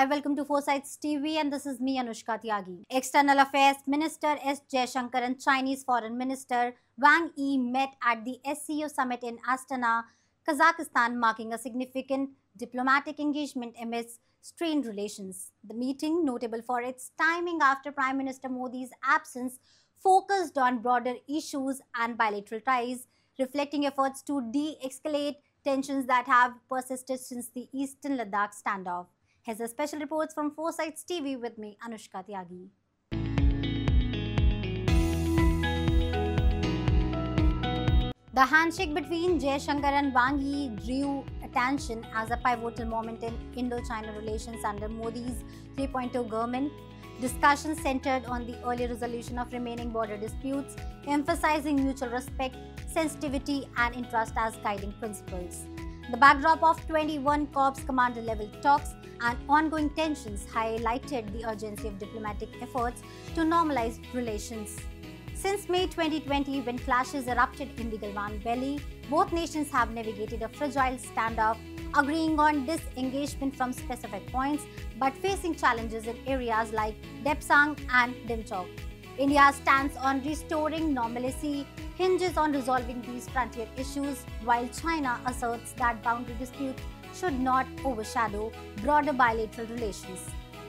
Hi, welcome to Foresights TV, and this is me, Anushka Tyagi. External Affairs Minister S. Jaishankar and Chinese Foreign Minister Wang Yi met at the SCO summit in Astana, Kazakhstan, marking a significant diplomatic engagement amidst strained relations. The meeting, notable for its timing after Prime Minister Modi's absence, focused on broader issues and bilateral ties, reflecting efforts to de-escalate tensions that have persisted since the Eastern Ladakh standoff. Here's a special reports from Foresights TV with me, Anushka Tyagi. The handshake between Jaishankar and Wang Yi drew attention as a pivotal moment in Indo-China relations under Modi's 3.0 government. Discussions centered on the early resolution of remaining border disputes, emphasizing mutual respect, sensitivity, and interest as guiding principles. The backdrop of 21 Corps commander-level talks and ongoing tensions highlighted the urgency of diplomatic efforts to normalize relations. Since May 2020, when clashes erupted in the Galwan Valley, both nations have navigated a fragile standoff, agreeing on disengagement from specific points, but facing challenges in areas like Depsang and Dimchok. India's stance on restoring normalcy hinges on resolving these frontier issues, while China asserts that boundary disputes should not overshadow broader bilateral relations.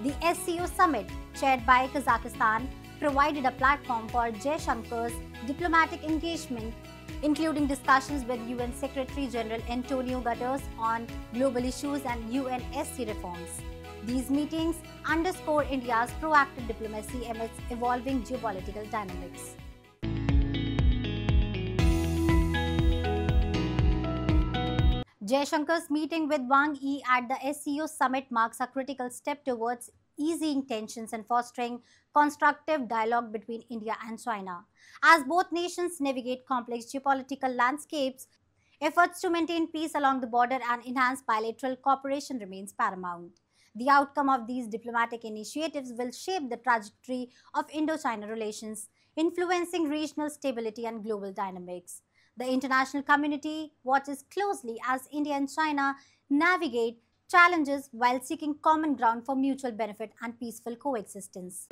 The SCO summit, chaired by Kazakhstan, provided a platform for Jaishankar's diplomatic engagement, including discussions with UN Secretary General Antonio Guterres on global issues and UNSC reforms. These meetings underscore India's proactive diplomacy amidst evolving geopolitical dynamics. Jaishankar's meeting with Wang Yi at the SCO summit marks a critical step towards easing tensions and fostering constructive dialogue between India and China. As both nations navigate complex geopolitical landscapes, efforts to maintain peace along the border and enhance bilateral cooperation remains paramount. The outcome of these diplomatic initiatives will shape the trajectory of Indo-China relations, influencing regional stability and global dynamics. The international community watches closely as India and China navigate challenges while seeking common ground for mutual benefit and peaceful coexistence.